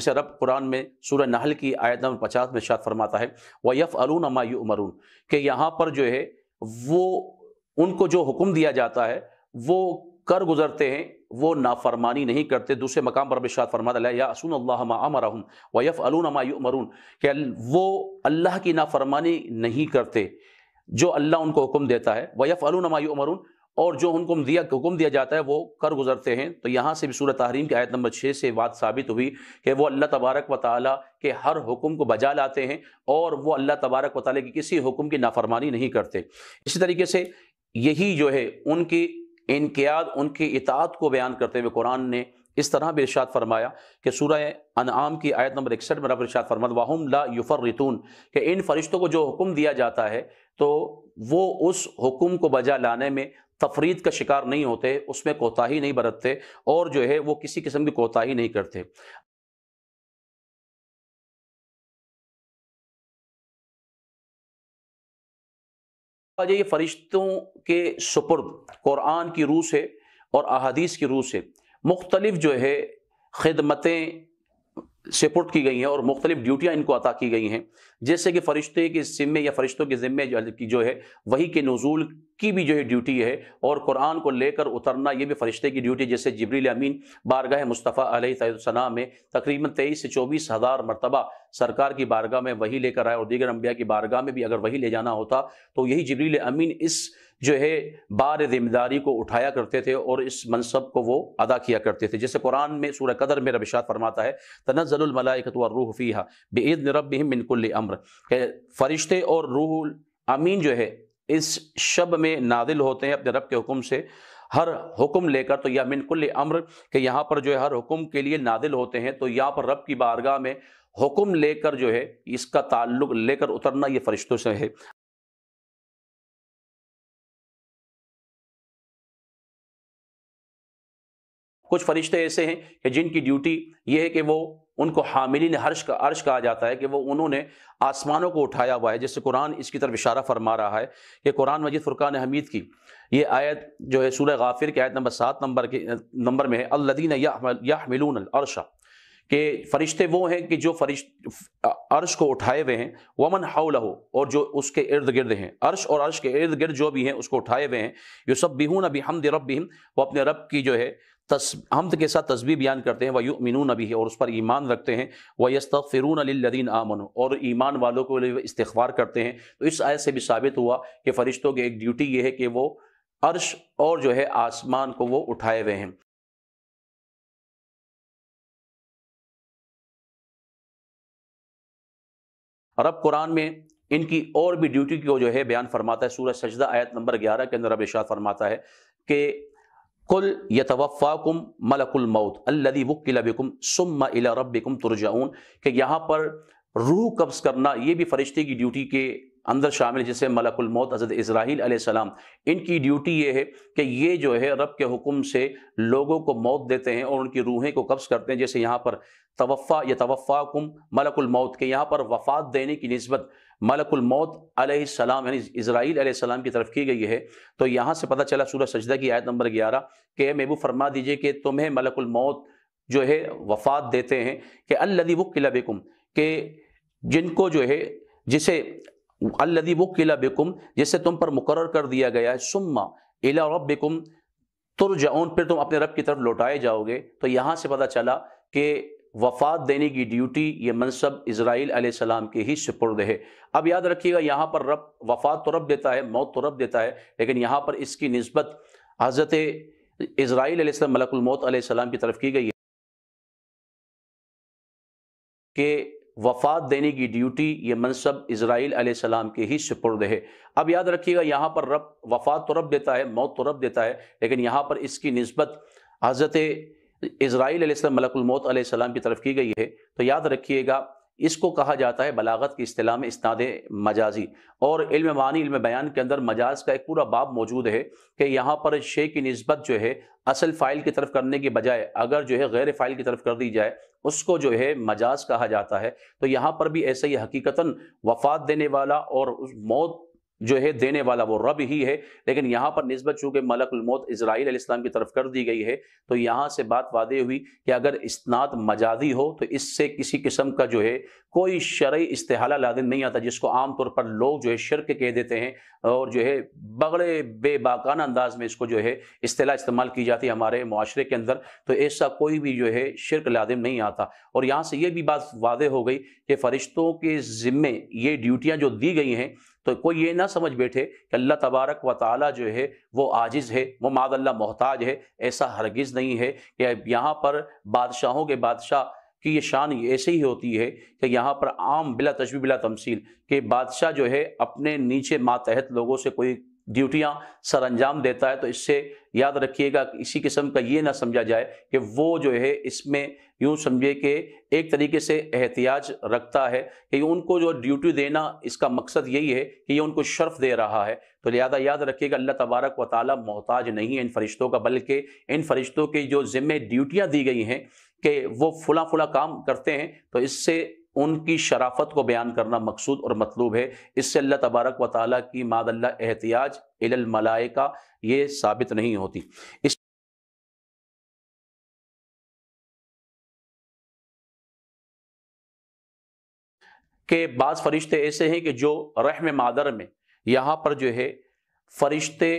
جیسے رب قرآن میں سورہ نحل کی آیت نمبر 50 میں ارشاد فرماتا ہے وَيَفْعَلُونَ مَا يُؤْمَرُونَ کہ یہاں پر جو ہے وہ ان کو جو حکم دیا جاتا ہے وہ کر گزرتے ہیں، وہ نافرمانی نہیں کرتے۔ دوسرے مقام پر ارشاد فرماتا ہے لا یعصون اللہ ما امرہم ویفعلون ما یؤمرون کہ وہ اللہ کی نافرمانی نہیں کرتے جو اللہ ان کو حکم دیتا ہے، ویفعلون ما یؤمرون اور جو ان کو حکم دیا جاتا ہے وہ کر گزرتے ہیں۔ تو یہاں سے بھی سورہ تحریم کی آیت نمبر 6 سے بات ثابت ہوئی کہ وہ اللہ تبارک و تعالیٰ کے ہر حکم کو بجا لاتے ہیں اور وہ اللہ تبارک و تعالیٰ کی کسی حکم کی نافرمانی نہیں کرتے۔ اسی طریقے سے یہی جو ہے ان کی انقیاد، ان کی اطاعت کو بیان کرتے ہوئے قرآن نے اس طرح بھی ارشاد فرمایا کہ سورہ انعام کی آیت نمبر 61 میں رب ارشاد فرمایا وَهُمْ لَا يُفَرِّطُونَ کہ ان فرشتوں کو جو حکم دیا جاتا ہے تو وہ اس حکم کو بجا لانے میں تفرید کا شکار نہیں ہوتے، اس میں کوتاہی نہیں برتتے اور جو ہے وہ کسی قسم کی کوتاہی نہیں کرتے۔ یہ فرشتوں کے سپرد قرآن کی روح سے اور احادیث کی روح سے مختلف جو ہے خدمتیں سپرد کی گئی ہیں اور مختلف ڈیوٹیاں ان کو عطا کی گئی ہیں، جیسے کہ فرشتے کے ذمے یا فرشتوں کے ذمے جو ہے وحی کے نزول کی بھی جو ہے ڈیوٹی ہے، اور قرآن کو لے کر اترنا یہ بھی فرشتے کی ڈیوٹی، جیسے جبریل امین بارگاہ مصطفیٰ علیہ السلام میں تقریباً 23 سے 24 ہزار مرتبہ سرکار کی بارگاہ میں وحی لے کر آئے، اور دیگر انبیاء کی بارگاہ میں بھی اگر وحی لے جانا ہوتا تو یہی جبریل امین اس جو ہے بار ذمہ داری کو اٹھایا کرتے تھے اور اس منصب کو وہ ادا کیا کرتے تھے۔ جیسے قرآن میں سورہ قدر میں رب ارشاد فرماتا ہے تنزل الملائکۃ والروح فیہا بإذن ربہم من کل امر کہ فرشتے اور روح امین جو ہے اس شب میں نازل ہوتے ہیں اپنے رب کے حکم سے، ہر حکم لے کر۔ تو یا من کل امر کہ یہاں پر جو ہے ہر حکم کے لیے نازل ہوتے ہیں، تو یہاں پر رب کی بارگاہ میں حکم لے کر جو ہے اس کا تعلق لے کر اترنا یہ فرشتوں سے ہے۔ کچھ فرشتے ایسے ہیں کہ جن کی ڈیوٹی یہ ہے کہ وہ ان کو حاملین عرش کہا جاتا ہے کہ وہ انہوں نے آسمانوں کو اٹھایا ہوا ہے، جیسے قرآن اس کی طرف اشارہ فرما رہا ہے کہ قرآن مجید فرقان حمید کی یہ آیت جو ہے سورہ غافر کی آیت نمبر 7 نمبر میں ہے الذین یحملون العرش کہ فرشتے وہ ہیں کہ جو عرش کو اٹھائے ہوئے ہیں، ومن حولہ اور جو اس کے ارد گرد ہیں، عرش اور عرش کے ارد گرد جو بھی ہیں اس کو اٹھائے ہوئے ہیں، یسبحون بحمد ربہم وہ اپنے رب کی جو ہے حمد کے ساتھ تسبیح بیان کرتے ہیں، وَيُؤْمِنُونَ بِهِ اور اس پر ایمان رکھتے ہیں، وَيَسْتَغْفِرُونَ لِلَّذِينَ آمَنُوا اور ایمان والوں کو استغفار کرتے ہیں۔ تو اس آیت سے بھی ثابت ہوا کہ فرشتوں کی ایک ڈیوٹی یہ ہے کہ وہ عرش اور جو ہے آسمان کو وہ اٹھائے ہوئے ہیں۔ رب قرآن میں ان کی اور بھی ڈیوٹی کو جو ہے بیان فرماتا ہے، سورہ سجدہ آیت نمبر 11 کے اندر رب ارشاد فرماتا ہے کہ قل یتوفاکم ملک الموت الذی وکل بکم ثم الی ربکم ترجعون کہ یہاں پر روح قبض کرنا یہ بھی فرشتے کی ڈیوٹی کے اندر شامل ہے، جیسے ملک الموت حضرت اسرائیل علیہ السلام ان کی ڈیوٹی یہ ہے کہ یہ جو ہے رب کے حکم سے لوگوں کو موت دیتے ہیں اور ان کی روحیں کو قبض کرتے ہیں، جیسے یہاں پر یتوفاکم ملک الموت کہ یہاں پر وفات دینے کی نسبت ملک الموت علیہ السلام یعنی اسرائیل علیہ السلام کی طرف کی گئی ہے۔ تو یہاں سے پتہ چلا سورہ سجدہ کی آیت نمبر 11 کہ محبوب فرما دیجئے کہ تمہیں ملک الموت جو ہے وفات دیتے ہیں کہ الذی وکل بکم کہ جن کو جو ہے جسے الذی وکل بکم جسے تم پر مقرر کر دیا گیا ہے، ثم الی ربکم ترجعون پھر تم اپنے رب کی طرف لوٹائے جاؤ گے۔ تو یہاں سے پتہ چلا کہ وفات دینے کی ڈیوٹی یہ منصب اسرائیل علیہ السلام کے ہی سپرد ہے۔ اب یاد رکھیے گا یہاں پر رب وفات تو رب دیتا ہے، موت تو رب دیتا ہے، لیکن یہاں پر اس کی نسبت حضرت اسرائیل علیہ السلام ملک الموت علیہ السلام کی طرف کی گئی ہے کہ وفات دینے کی ڈیوٹی یہ منصب اسرائیل علیہ السلام کے ہی سپرد ہے۔ اب یاد رکھیے گا یہاں پر رب وفات تو رب دیتا ہے، موت تو رب دیتا ہے، لیکن یہاں پر اس کی نسبت حضرت اسرائیل علیہ السلام ملک الموت علیہ السلام کی طرف کی گئی ہے۔ تو یاد رکھیے گا اس کو کہا جاتا ہے بلاغت کی اصطلاح میں اسناد مجازی، اور علم معانی علم بیان کے اندر مجاز کا ایک پورا باب موجود ہے کہ یہاں پر شے کی نسبت جو ہے اصل فاعل کی طرف کرنے کے بجائے اگر جو ہے غیر فاعل کی طرف کر دی جائے اس کو جو ہے مجاز کہا جاتا ہے۔ تو یہاں پر بھی ایسا ہی حقیقتاً وفات دینے والا اور اس موت جو ہے دینے والا وہ رب ہی ہے، لیکن یہاں پر نسبت چونکہ ملک الموت اسرائیل علیہ السلام کی طرف کر دی گئی ہے، تو یہاں سے بات واضح ہوئی کہ اگر اسناد مجازی ہو تو اس سے کسی قسم کا جو ہے کوئی شرعی استحالہ لازم نہیں آتا، جس کو عام طور پر لوگ جو ہے شرک کہہ دیتے ہیں، اور جو ہے بڑے بے باکانہ انداز میں اس کو جو ہے اصطلاح استعمال کی جاتی ہے ہمارے معاشرے کے اندر، تو ایسا کوئی بھی جو ہے شرک لازم نہیں آتا۔ اور یہاں سے یہ بھی بات واضح ہو گئی کہ فرشتوں کے ذمے یہ ڈیوٹیاں جو دی گئی ہیں، تو کوئی یہ نہ سمجھ بیٹھے کہ اللہ تبارک و تعالیٰ جو ہے وہ عاجز ہے، وہ معاذ اللہ محتاج ہے، ایسا ہرگز نہیں ہے کہ یہاں پر بادشاہوں کے بادشاہ کی یہ شان ایسے ہی ہوتی ہے کہ یہاں پر عام بلا تشبیہ بلا تمثیل کہ بادشاہ جو ہے اپنے نیچے ماتحت لوگوں سے کوئی ڈیوٹیاں سر انجام دیتا ہے، تو اس سے یاد رکھیے گا اسی قسم کا یہ نہ سمجھا جائے کہ وہ جو ہے اس میں یوں سمجھے کہ ایک طریقے سے احتیاج رکھتا ہے کہ ان کو جو ڈیوٹی دینا اس کا مقصد یہی ہے کہ یہ ان کو شرف دے رہا ہے، تو لہذا یاد رکھیے گا اللہ تبارک و تعالیٰ محتاج نہیں ہے ان فرشتوں کا، بلکہ ان فرشتوں کے جو ذمے ڈیوٹیاں دی گئی ہیں کہ وہ فلاں فلاں کام کرتے ہیں، تو اس سے ان کی شرافت کو بیان کرنا مقصود اور مطلوب ہے۔ اس سے اللہ تبارک و تعالیٰ کی معاذ اللہ احتیاج الی الملائکہ یہ ثابت نہیں ہوتی۔ اس کے بعض فرشتے ایسے ہیں کہ جو رحم مادر میں یہاں پر جو ہے فرشتے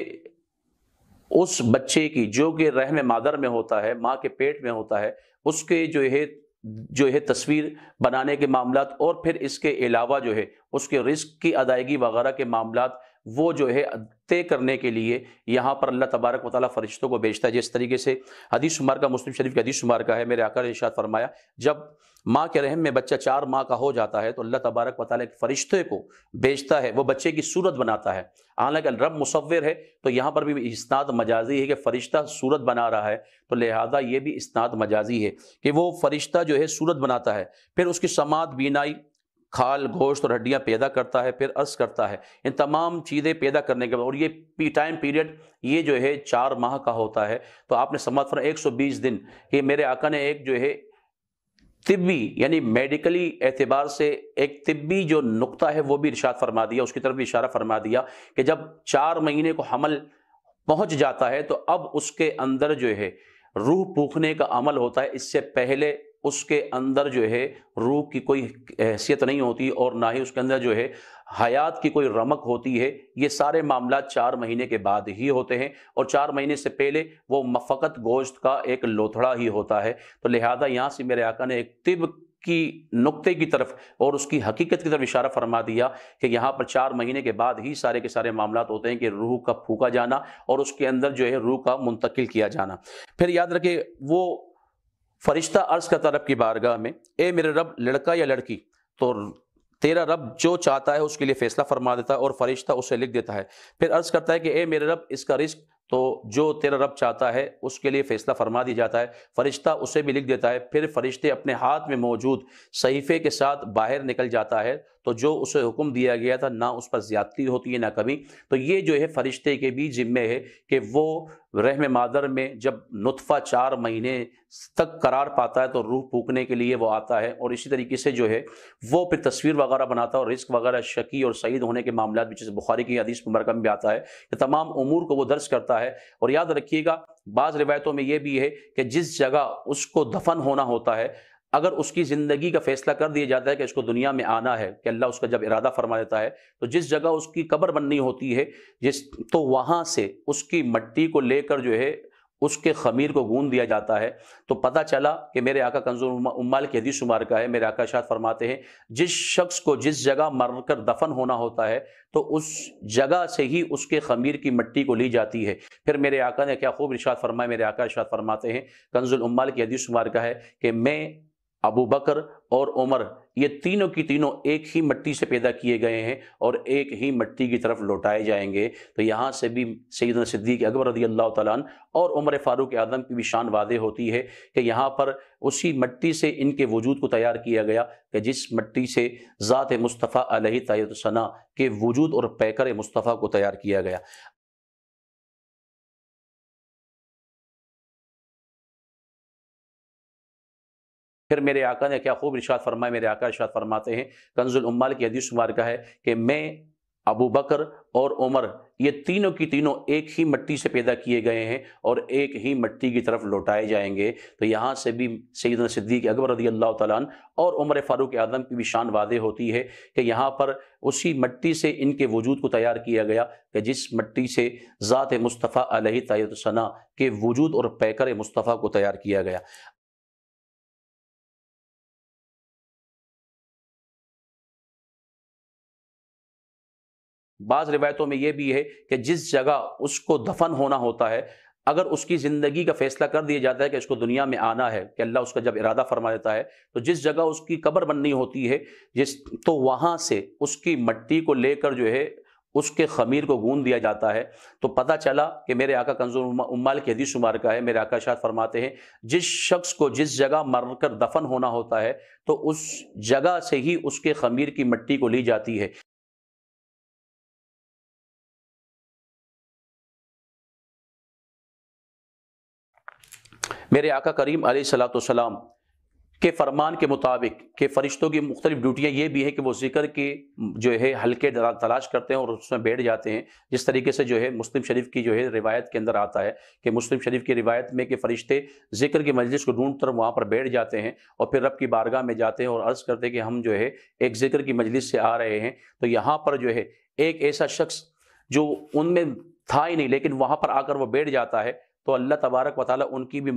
اس بچے کی جو کہ رحم مادر میں ہوتا ہے، ماں کے پیٹ میں ہوتا ہے، اس کے جو ہے تصویر بنانے کے معاملات، اور پھر اس کے علاوہ جو ہے اس کے رزق کی ادائیگی وغیرہ کے معاملات وہ جو ہے طے کرنے کے لیے یہاں پر اللہ تبارک و تعالیٰ فرشتوں کو بھیجتا ہے۔ جس طریقے سے حدیث شمار کا، مسلم شریف کی حدیث شمار کا ہے، میرے آقا نے ارشاد فرمایا جب ماں کے رحم میں بچہ 4 ماہ کا ہو جاتا ہے تو اللہ تبارک و تعالیٰ ایک فرشتے کو بھیجتا ہے، وہ بچے کی صورت بناتا ہے۔ حالانکہ رب مصور ہے، تو یہاں پر بھی اسناد مجازی ہے کہ فرشتہ صورت بنا رہا ہے، تو لہذا یہ بھی اسناد مجازی ہے کہ وہ فرشتہ جو ہے صورت بناتا ہے، پھر اس کی سماعت، بینائی، کھال، گوشت اور ہڈیاں پیدا کرتا ہے، پھر عرض کرتا ہے، ان تمام چیزیں پیدا کرنے کے بعد، اور یہ ٹائم پیریڈ یہ جو ہے 4 ماہ کا ہوتا ہے، تو آپ نے سماعت فرمایا 120 دن، کہ میرے آقا نے ایک جو ہے طبی یعنی میڈیکلی اعتبار سے ایک طبی جو نقطہ ہے وہ بھی ارشاد فرما دیا، اس کی طرف بھی اشارہ فرما دیا کہ جب 4 مہینے کو حمل پہنچ جاتا ہے تو اب اس کے اندر جو ہے روح پوکھنے کا عمل ہوتا ہے، اس سے پہلے اس کے اندر جو ہے روح کی کوئی حیثیت نہیں ہوتی، اور نہ ہی اس کے اندر جو ہے حیات کی کوئی رمق ہوتی ہے۔ یہ سارے معاملات 4 مہینے کے بعد ہی ہوتے ہیں، اور 4 مہینے سے پہلے وہ فقط گوشت کا ایک لوتھڑا ہی ہوتا ہے۔ تو لہذا یہاں سے میرے آقا نے ایک طب کی نقطے کی طرف اور اس کی حقیقت کی طرف اشارہ فرما دیا کہ یہاں پر 4 مہینے کے بعد ہی سارے کے سارے معاملات ہوتے ہیں کہ روح کا پھونکا جانا اور اس کے اندر جو ہے روح کا منتقل کیا جانا۔ پھر یاد رکھے وہ فرشتہ عرض کرتا رب کی بارگاہ میں، اے میرے رب لڑکا یا لڑکی، تو تیرا رب جو چاہتا ہے اس کے لیے فیصلہ فرما دیتا ہے اور فرشتہ اسے لکھ دیتا ہے۔ پھر عرض کرتا ہے کہ اے میرے رب اس کا رزق، تو جو تیرا رب چاہتا ہے اس کے لیے فیصلہ فرما دیا جاتا ہے، فرشتہ اسے بھی لکھ دیتا ہے۔ پھر فرشتے اپنے ہاتھ میں موجود صحیفے کے ساتھ باہر نکل جاتا ہے، تو جو اسے حکم دیا گیا تھا نہ اس پر زیادتی ہوتی ہے نہ کمی۔ تو یہ جو ہے فرشتے کے بھی ذمے ہے کہ وہ رحم مادر میں جب نطفہ 4 مہینے تک قرار پاتا ہے تو روح پھونکنے کے لیے وہ آتا ہے، اور اسی طریقے سے جو ہے وہ پھر تصویر وغیرہ بناتا ہے، اور رزق وغیرہ شقی اور سعید ہونے کے معاملات بھی، جیسے بخاری کی حدیث مبارکہ میں بھی آتا ہے کہ تمام امور کو وہ درج کرتا ہے۔ اور یاد رکھیے گا بعض روایتوں میں یہ بھی ہے کہ جس جگہ اس کو دفن ہونا ہوتا ہے، اگر اس کی زندگی کا فیصلہ کر دیا جاتا ہے کہ اس کو دنیا میں آنا ہے، کہ اللہ اس کا جب ارادہ فرما دیتا ہے، تو جس جگہ اس کی قبر بننی ہوتی ہے تو وہاں سے اس کی مٹی کو لے کر جو ہے اس کے خمیر کو گون دیا جاتا ہے۔ تو پتہ چلا کہ میرے آقا کنز الامال کی حدیث شمار کا ہے، میرے آقا ارشاد فرماتے ہیں جس شخص کو جس جگہ مر کر دفن ہونا ہوتا ہے تو اس جگہ سے ہی اس کے خمیر کی مٹی کو لی جاتی ہے۔ پھر میرے آقا نے کیا خوب ارشاد فرمایا، میرے آقا ارشاد فرماتے ہیں کنز الامال کی حدیث شمار کا ہے کہ میں، ابو بکر اور عمر، یہ تینوں کی تینوں ایک ہی مٹی سے پیدا کیے گئے ہیں اور ایک ہی مٹی کی طرف لوٹائے جائیں گے۔ تو یہاں سے بھی سیدنا صدیق اکبر رضی اللہ تعالیٰ عنہ اور عمر فاروق اعظم کی بھی شان واضح ہوتی ہے کہ یہاں پر اسی مٹی سے ان کے وجود کو تیار کیا گیا کہ جس مٹی سے ذات مصطفیٰ علیہ تحیۃ الثنا کے وجود اور پیکر مصطفیٰ کو تیار کیا گیا۔ پھر میرے آقا نے کیا خوب ارشاد فرمایا، میرے آقا ارشاد فرماتے ہیں کنز الامال کی حدیث شمار کا ہے کہ میں ابو بکر اور عمر یہ تینوں کی تینوں ایک ہی مٹی سے پیدا کیے گئے ہیں اور ایک ہی مٹی کی طرف لوٹائے جائیں گے۔ تو یہاں سے بھی سیدنا صدیق اکبر رضی اللہ تعالیٰ عنہ اور عمر فاروق اعظم کی بھی شان واضح ہوتی ہے کہ یہاں پر اسی مٹی سے ان کے وجود کو تیار کیا گیا کہ جس مٹی سے ذات مصطفیٰ علیہ تحیۃ الثنا کے وجود اور پیکر مصطفیٰ کو تیار کیا گیا۔ بعض روایتوں میں یہ بھی ہے کہ جس جگہ اس کو دفن ہونا ہوتا ہے، اگر اس کی زندگی کا فیصلہ کر دیا جاتا ہے کہ اس کو دنیا میں آنا ہے، کہ اللہ اس کا جب ارادہ فرما دیتا ہے تو جس جگہ اس کی قبر بننی ہوتی ہے تو وہاں سے اس کی مٹی کو لے کر جو ہے اس کے خمیر کو گون دیا جاتا ہے۔ تو پتہ چلا کہ میرے آقا کنز الامال کی حدیث مبارکہ ہے، میرے آقا ارشاد فرماتے ہیں جس شخص کو جس جگہ مر کر دفن ہونا ہوتا ہے تو اس جگہ سے ہی اس کے خمیر کی مٹی کو لی جاتی ہے۔ میرے آقا کریم علیہ الصلوۃ والسلام کے فرمان کے مطابق کہ فرشتوں کی مختلف ڈیوٹیاں یہ بھی ہیں کہ وہ ذکر کے جو ہے حلقے تلاش کرتے ہیں اور اس میں بیٹھ جاتے ہیں، جس طریقے سے جو ہے مسلم شریف کی جو ہے روایت کے اندر آتا ہے کہ مسلم شریف کی روایت میں کہ فرشتے ذکر کی مجلس کو ڈھونڈ کر وہاں پر بیٹھ جاتے ہیں اور پھر رب کی بارگاہ میں جاتے ہیں اور عرض کرتے ہیں کہ ہم جو ہے ایک ذکر کی مجلس سے آ رہے ہیں۔ تو یہاں پر جو ہے ایک ایسا شخص جو ان میں تھا ہی نہیں لیکن وہاں پر آ کر وہ بیٹھ جاتا ہے تو اللہ تبارک و تعالیٰ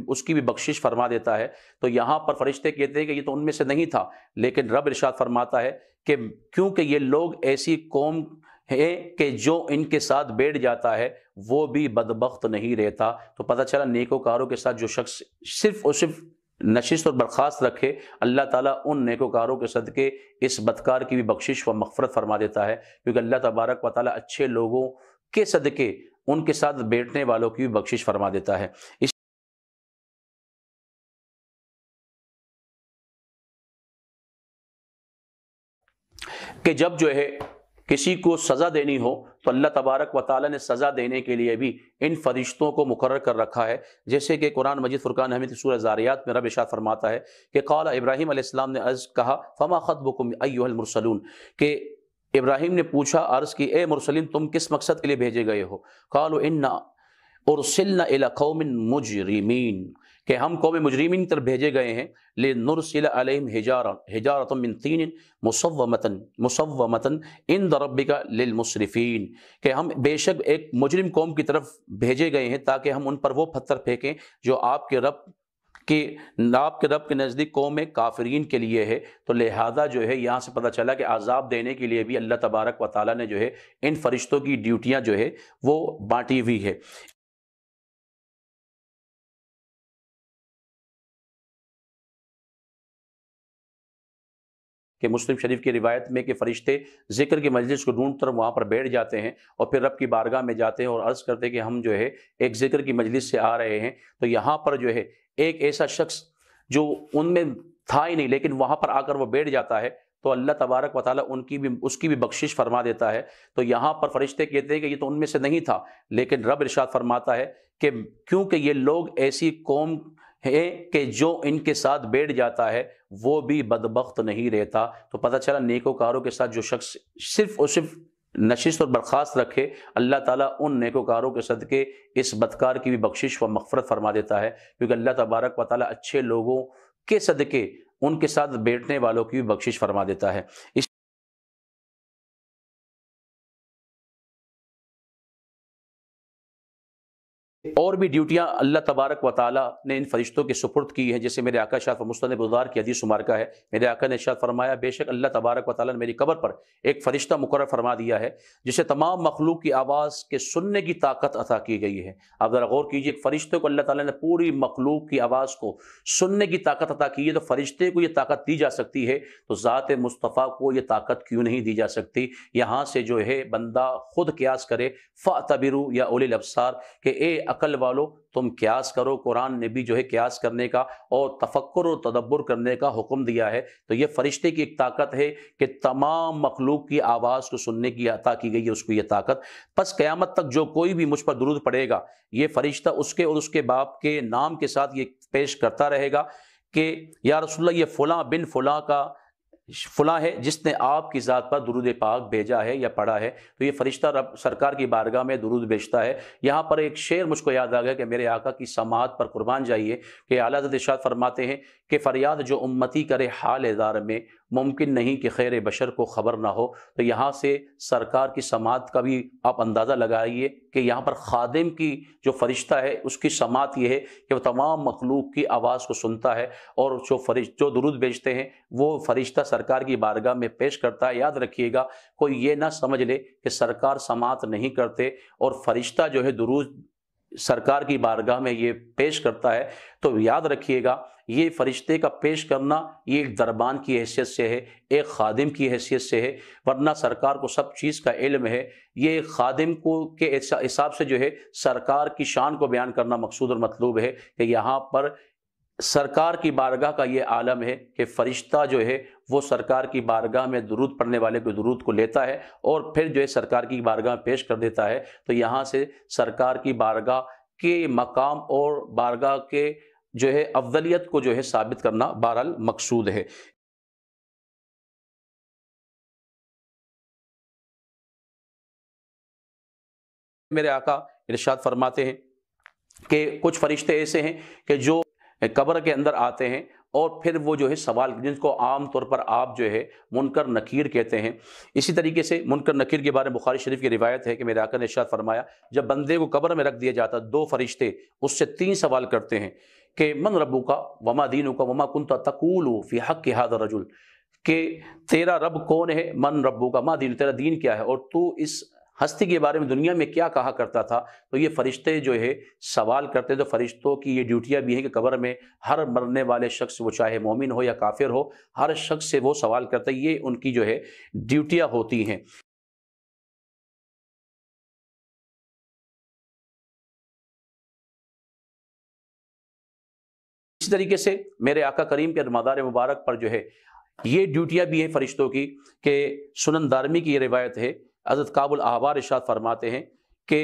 اس کی بھی بخشش فرما دیتا ہے۔ تو یہاں پر فرشتے کہتے ہیں کہ یہ تو ان میں سے نہیں تھا، لیکن رب ارشاد فرماتا ہے کہ کیونکہ یہ لوگ ایسی قوم ہے کہ جو ان کے ساتھ بیٹھ جاتا ہے وہ بھی بدبخت نہیں رہتا۔ تو پتہ چلا نیکوکاروں کے ساتھ جو شخص صرف اور صرف نشست اور برخاست رکھے، اللہ تعالیٰ ان نیکوکاروں کے صدقے اس بدکار کی بھی بخشش و مغفرت فرما دیتا ہے، کیونکہ اللہ تبارک و تعالیٰ اچھے لوگوں کے صدقے ان کے ساتھ بیٹھنے والوں کی بھی بخشش فرما دیتا ہے۔ اس کہ جب جو ہے کسی کو سزا دینی ہو تو اللہ تبارک و تعالیٰ نے سزا دینے کے لیے بھی ان فرشتوں کو مقرر کر رکھا ہے، جیسے کہ قرآن مجید فرقان حمید سورہ زاریات میں رب ارشاد فرماتا ہے کہ قال ابراہیم علیہ السلام نے عرض کہا فما خطبکم ایھا المرسلون، کہ ابراہیم نے پوچھا عرض کی اے مرسلین تم کس مقصد کے لیے بھیجے گئے ہو؟ قالوا انا ارسلنا الی قوم مجرمین، کہ ہم قوم مجرمین کی طرف بھیجے گئے ہیں، لنرسل علیہم حجارۃ من طین مسومۃ عند ربک للمسرفین، کہ ہم بے شک ایک مجرم قوم کی طرف بھیجے گئے ہیں تاکہ ہم ان پر وہ پتھر پھینکیں جو آپ کے رب کے نزدیک قوم کافرین کے لیے ہے۔ تو لہذا جو ہے یہاں سے پتہ چلا کہ عذاب دینے کے لیے بھی اللہ تبارک و تعالیٰ نے جو ہے ان فرشتوں کی ڈیوٹیاں جو ہے وہ بانٹی ہوئی ہے۔ کہ مسلم شریف کی روایت میں کہ فرشتے ذکر کی مجلس کو ڈھونڈ کر وہاں پر بیٹھ جاتے ہیں اور پھر رب کی بارگاہ میں جاتے ہیں اور عرض کرتے ہیں کہ ہم جو ہے ایک ذکر کی مجلس سے آ رہے ہیں۔ تو یہاں پر جو ہے ایک ایسا شخص جو ان میں تھا ہی نہیں لیکن وہاں پر آ کر وہ بیٹھ جاتا ہے تو اللہ تبارک و تعالیٰ اس کی بھی بخشش فرما دیتا ہے۔ تو یہاں پر فرشتے کہتے ہیں کہ یہ تو ان میں سے نہیں تھا، لیکن رب ارشاد فرماتا ہے کہ کیونکہ یہ لوگ ایسی قوم ہے کہ جو ان کے ساتھ بیٹھ جاتا ہے وہ بھی بدبخت نہیں رہتا۔ تو پتہ چلا نیکوکاروں کے ساتھ جو شخص صرف اور صرف نشست اور برخاست رکھے، اللہ تعالیٰ ان نیکوکاروں کے صدقے اس بدکار کی بھی بخشش و مغفرت فرما دیتا ہے، کیونکہ اللہ تبارک و تعالیٰ اچھے لوگوں کے صدقے ان کے ساتھ بیٹھنے والوں کی بھی بخشش فرما دیتا ہے۔ اور بھی ڈیوٹیاں اللہ تبارک و تعالیٰ نے ان فرشتوں کے سپرد کی ہیں، جیسے میرے آقا ارشاد مسند بزار کی حدیث مبارکہ ہے، میرے آقا نے ارشاد فرمایا بے شک اللہ تبارک و تعالیٰ نے میری قبر پر ایک فرشتہ مقرر فرما دیا ہے جسے تمام مخلوق کی آواز کے سننے کی طاقت عطا کی گئی ہے۔ آپ ذرا غور کیجئے، ایک فرشتے کو اللہ تعالیٰ نے پوری مخلوق کی آواز کو سننے کی طاقت عطا کی ہے، تو فرشتے کو یہ طاقت دی جا سکتی ہے تو ذات مصطفیٰ کو یہ طاقت کیوں نہیں دی جا سکتی؟ یہاں سے جو ہے بندہ خود قیاس کرے، فَاعْتَبِرُوا یا اولی الابصار، کہ اے عقل والو تم قیاس کرو۔ قرآن نے بھی جو ہے قیاس کرنے کا اور تفکر و تدبر کرنے کا حکم دیا ہے۔ تو یہ فرشتے کی ایک طاقت ہے کہ تمام مخلوق کی آواز کو سننے کی عطا کی گئی ہے اس کو یہ طاقت۔ پس قیامت تک جو کوئی بھی مجھ پر درود پڑے گا، یہ فرشتہ اس کے اور اس کے باپ کے نام کے ساتھ یہ پیش کرتا رہے گا کہ یا رسول اللہ یہ فلاں بن فلاں کا فلاں ہے جس نے آپ کی ذات پر درود پاک بھیجا ہے یا پڑھا ہے، تو یہ فرشتہ رب سرکار کی بارگاہ میں درود بھیجتا ہے۔ یہاں پر ایک شعر مجھ کو یاد آ گیا کہ میرے آقا کی سماعت پر قربان جائیے کہ اعلیٰ حضرت ارشاد فرماتے ہیں کہ فریاد جو امتی کرے حال دار میں، ممکن نہیں کہ خیر بشر کو خبر نہ ہو۔ تو یہاں سے سرکار کی سماعت کا بھی آپ اندازہ لگائیے کہ یہاں پر خادم کی جو فرشتہ ہے اس کی سماعت یہ ہے کہ وہ تمام مخلوق کی آواز کو سنتا ہے، اور جو درود بھیجتے ہیں وہ فرشتہ سرکار کی بارگاہ میں پیش کرتا ہے۔ یاد رکھیے گا، کوئی یہ نہ سمجھ لے کہ سرکار سماعت نہیں کرتے اور فرشتہ جو ہے درود سرکار کی بارگاہ میں یہ پیش کرتا ہے، تو یاد رکھیے گا یہ فرشتے کا پیش کرنا یہ ایک دربان کی حیثیت سے ہے، ایک خادم کی حیثیت سے ہے، ورنہ سرکار کو سب چیز کا علم ہے۔ یہ خادم کو کے حساب سے جو ہے سرکار کی شان کو بیان کرنا مقصود اور مطلوب ہے کہ یہاں پر سرکار کی بارگاہ کا یہ عالم ہے کہ فرشتہ جو ہے وہ سرکار کی بارگاہ میں درود پڑھنے والے کو درود کو لیتا ہے اور پھر جو ہے سرکار کی بارگاہ میں پیش کر دیتا ہے۔ تو یہاں سے سرکار کی بارگاہ کے مقام اور بارگاہ کے جو ہے افضلیت کو جو ہے ثابت کرنا بہرحال مقصود ہے۔ میرے آقا ارشاد فرماتے ہیں کہ کچھ فرشتے ایسے ہیں کہ جو قبر کے اندر آتے ہیں اور پھر وہ جو ہے سوال، جن کو عام طور پر آپ جو ہے منکر نکیر کہتے ہیں۔ اسی طریقے سے منکر نکیر کے بارے میں بخاری شریف کی روایت ہے کہ میرے آقا نے ارشاد فرمایا جب بندے کو قبر میں رکھ دیا جاتا، دو فرشتے اس سے تین سوال کرتے ہیں کہ من ربک وما دینک وما کنت تقول فی حق ھذا الرجل، کہ تیرا رب کون ہے، من ربک ما دین، تیرا دین کیا ہے، اور تو اس ہستی کے بارے میں دنیا میں کیا کہا کرتا تھا۔ تو یہ فرشتے جو ہے سوال کرتے، تو فرشتوں کی یہ ڈیوٹیاں بھی ہیں کہ قبر میں ہر مرنے والے شخص، وہ چاہے مومن ہو یا کافر ہو، ہر شخص سے وہ سوال کرتے، یہ ان کی جو ہے ڈیوٹیاں ہوتی ہیں۔ اسی طریقے سے میرے آقا کریم کے مدار مبارک پر جو ہے یہ ڈیوٹیاں بھی ہیں فرشتوں کی کہ سنن دارمی کی یہ روایت ہے، حضرت کعب الاحبار ارشاد فرماتے ہیں کہ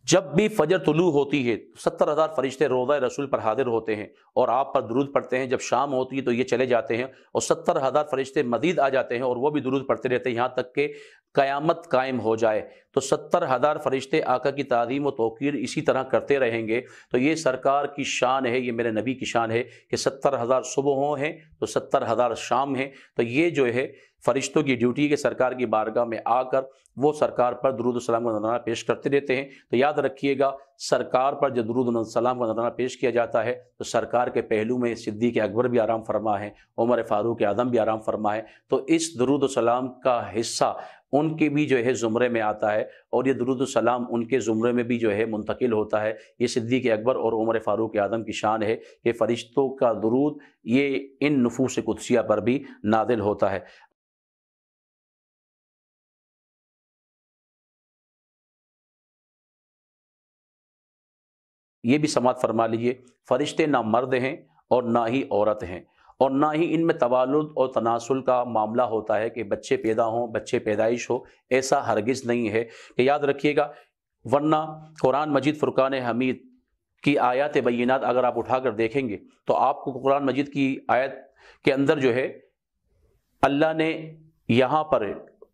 جب بھی فجر طلوع ہوتی ہے 70,000 فرشتے روضہ رسول پر حاضر ہوتے ہیں اور آپ پر درود پڑھتے ہیں، جب شام ہوتی ہے تو یہ چلے جاتے ہیں اور 70,000 فرشتے مزید آ جاتے ہیں اور وہ بھی درود پڑھتے رہتے ہیں یہاں تک کہ قیامت قائم ہو جائے۔ تو 70,000 فرشتے آقا کی تعظیم و توقیر اسی طرح کرتے رہیں گے۔ تو یہ سرکار کی شان ہے، یہ میرے نبی کی شان ہے کہ 70,000 صبحوں ہیں تو 70,000 شام ہیں۔ تو یہ جو ہے فرشتوں کی ڈیوٹی کے سرکار کی بارگاہ میں آ کر وہ سرکار پر درود و سلام کا نذرانہ پیش کرتے رہتے ہیں۔ تو یاد رکھیے گا سرکار پر جب درود و سلام کا نذرانہ پیش کیا جاتا ہے تو سرکار کے پہلو میں صدیق اکبر بھی آرام فرما ہے، عمر فاروق اعظم بھی آرام فرما ہے۔ تو اس درود و سلام کا حصہ ان کے بھی جو ہے زمرے میں آتا ہے اور یہ درود و سلام ان کے زمرے میں بھی جو ہے منتقل ہوتا ہے۔ یہ صدیق اکبر اور عمر فاروق اعظم کی شان ہے کہ فرشتوں کا درود یہ ان نفوس قدسیہ پر بھی نازل ہوتا ہے۔ یہ بھی سماعت فرما لیجئے، فرشتے نہ مرد ہیں اور نہ ہی عورت ہیں، اور نہ ہی ان میں توالد اور تناسل کا معاملہ ہوتا ہے کہ بچے پیدا ہوں، بچے پیدائش ہو، ایسا ہرگز نہیں ہے کہ یاد رکھیے گا۔ ورنہ قرآن مجید فرقان حمید کی آیات بینات اگر آپ اٹھا کر دیکھیں گے تو آپ کو قرآن مجید کی آیت کے اندر جو ہے اللہ نے یہاں پر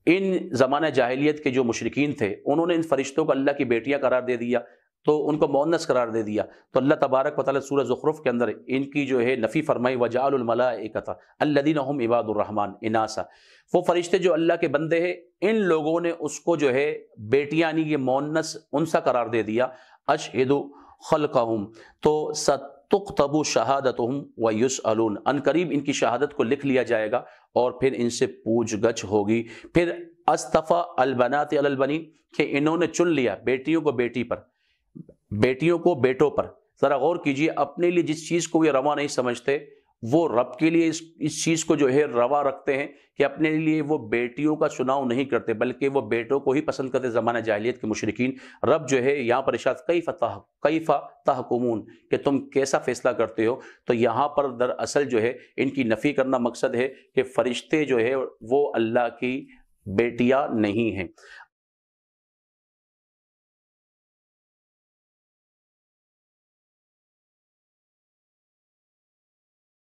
ان زمانہ جاہلیت کے جو مشرکین تھے انہوں نے ان فرشتوں کو اللہ کی بیٹیاں قرار دے دیا، تو ان کو مؤنث قرار دے دیا۔ تو اللہ تبارک و تعالیٰ سورہ زخرف کے اندر ان کی جو ہے نفی فرمائی، وَجَعَلُوا الْمَلَائِكَةَ الَّذِينَ هُمْ عِبَادُ الرَّحْمَنِ إِنَاثًا، وہ فرشتے جو اللہ کے بندے ہیں ان لوگوں نے اس کو جو ہے بیٹیاں یعنی یہ مؤنث انثى قرار دے دیا۔ أَشْهِدُ خَلْقَهُمْ، تو ستُكْتَبُ شَهَادَتُهُمْ وَيُسْأَلُونَ، ان قریب ان کی شہادت کو لکھ لیا جائے گا اور پھر ان سے پوچھ گچھ ہوگی۔ پھر اصطفى البنات علی البنین، کہ انہوں نے چن لیا بیٹیوں کو بیٹی پر، بیٹیوں کو بیٹوں پر۔ ذرا غور کیجئے، اپنے لیے جس چیز کو یہ روا نہیں سمجھتے وہ رب کے لیے اس چیز کو جو ہے روا رکھتے ہیں کہ اپنے لیے وہ بیٹیوں کا چناؤ نہیں کرتے بلکہ وہ بیٹوں کو ہی پسند کرتے۔ زمانہ جاہلیت کے مشرکین، رب جو ہے یہاں پر ارشاد کیف تحکمون، کہ تم کیسا فیصلہ کرتے ہو۔ تو یہاں پر دراصل جو ہے ان کی نفی کرنا مقصد ہے کہ فرشتے جو ہے وہ اللہ کی بیٹیاں نہیں ہیں۔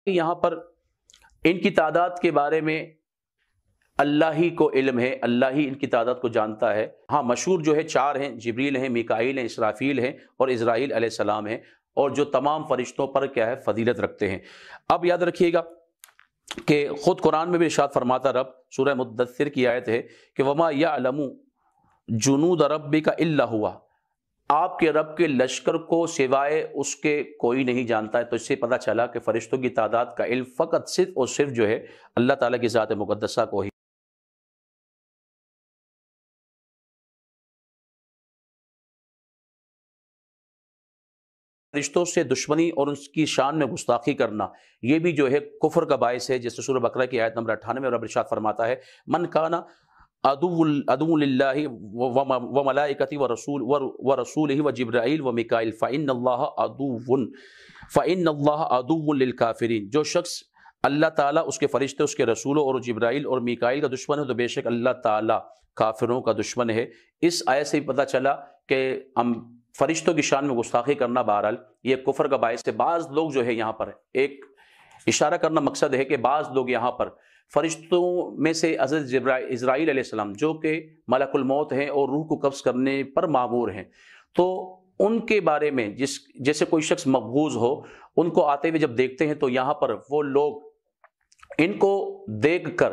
یہاں پر ان کی تعداد کے بارے میں اللہ ہی کو علم ہے، اللہ ہی ان کی تعداد کو جانتا ہے۔ ہاں مشہور جو ہے 4 ہیں، جبریل ہیں، میکائیل ہیں، اسرافیل ہیں اور اسرائیل علیہ السلام ہیں، اور جو تمام فرشتوں پر کیا ہے فضیلت رکھتے ہیں۔ اب یاد رکھیے گا کہ خود قرآن میں بھی ارشاد فرماتا رب، سورہ مدثر کی آیت ہے کہ وما یعلم جنود ربک الا ہوا، آپ کے رب کے لشکر کو سوائے اس کے کوئی نہیں جانتا ہے۔ تو اس سے پتہ چلا کہ فرشتوں کی تعداد کا علم فقط صرف اور صرف جو ہے اللہ تعالیٰ کی ذات مقدسہ کو ہی۔ فرشتوں سے دشمنی اور ان کی شان میں گستاخی کرنا، یہ بھی جو ہے کفر کا باعث ہے، جیسے سورہ بقرہ کی آیت نمبر 98 میں رب ارشاد فرماتا ہے من کان عدو للہ وملائکتہ ورسولہ وجبرائیل ومیکائیل فإن اللہ عدو للکافرین، جو شخص اللہ تعالیٰ، اس کے فرشتے، اس کے رسولوں اور جبرائیل اور میکائیل کا دشمن ہے تو بے شک اللہ تعالیٰ کافروں کا دشمن ہے۔ اس آیت سے بھی پتہ چلا کہ ہم فرشتوں کی شان میں گستاخی کرنا بہرحال یہ کفر کا باعث ہے۔ بعض لوگ جو ہے یہاں پر ایک اشارہ کرنا مقصد ہے کہ بعض لوگ یہاں پر فرشتوں میں سے حضرت اسرائیل علیہ السلام جو کہ ملک الموت ہیں اور روح کو قبض کرنے پر مامور ہیں، تو ان کے بارے میں جیسے کوئی شخص مقبوض ہو، ان کو آتے ہوئے جب دیکھتے ہیں تو یہاں پر وہ لوگ ان کو دیکھ کر،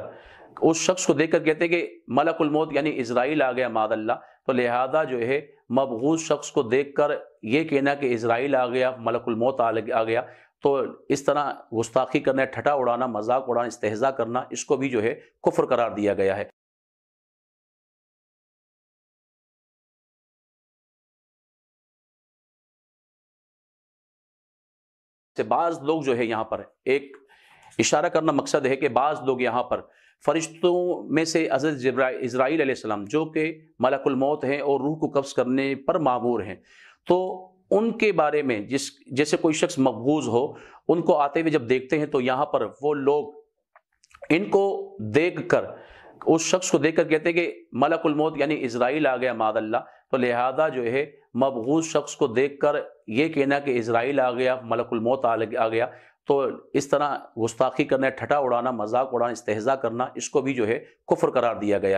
اس شخص کو دیکھ کر کہتے ہیں کہ ملک الموت یعنی اسرائیل آ گیا معاذ اللہ، تو لہذا جو ہے مبغوض شخص کو دیکھ کر یہ کہنا کہ اسرائیل آ گیا، ملک الموت آ گیا، تو اس طرح گستاخی کرنا، ٹھٹا اڑانا، مذاق اڑانا، استہزاء کرنا، اس کو بھی جو ہے کفر قرار دیا گیا ہے۔ بعض لوگ جو ہے یہاں پر ایک اشارہ کرنا مقصد ہے کہ بعض لوگ یہاں پر فرشتوں میں سے حضرت اسرائیل علیہ السلام جو کہ ملک الموت ہیں اور روح کو قبض کرنے پر مامور ہیں، تو ان کے بارے میں جیسے کوئی شخص مقبوض ہو، ان کو آتے ہوئے جب دیکھتے ہیں تو یہاں پر وہ لوگ ان کو دیکھ کر، اس شخص کو دیکھ کر کہتے ہیں کہ ملک الموت یعنی اسرائیل آ گیا معاذ اللہ، تو لہذا جو ہے مبغوض شخص کو دیکھ کر یہ کہنا کہ اسرائیل آ گیا، ملک الموت آ گیا، تو اس طرح گستاخی کرنا، ٹھٹا اڑانا، مذاق اڑانا، استہزاء کرنا، اس کو بھی جو ہے کفر قرار دیا گیا۔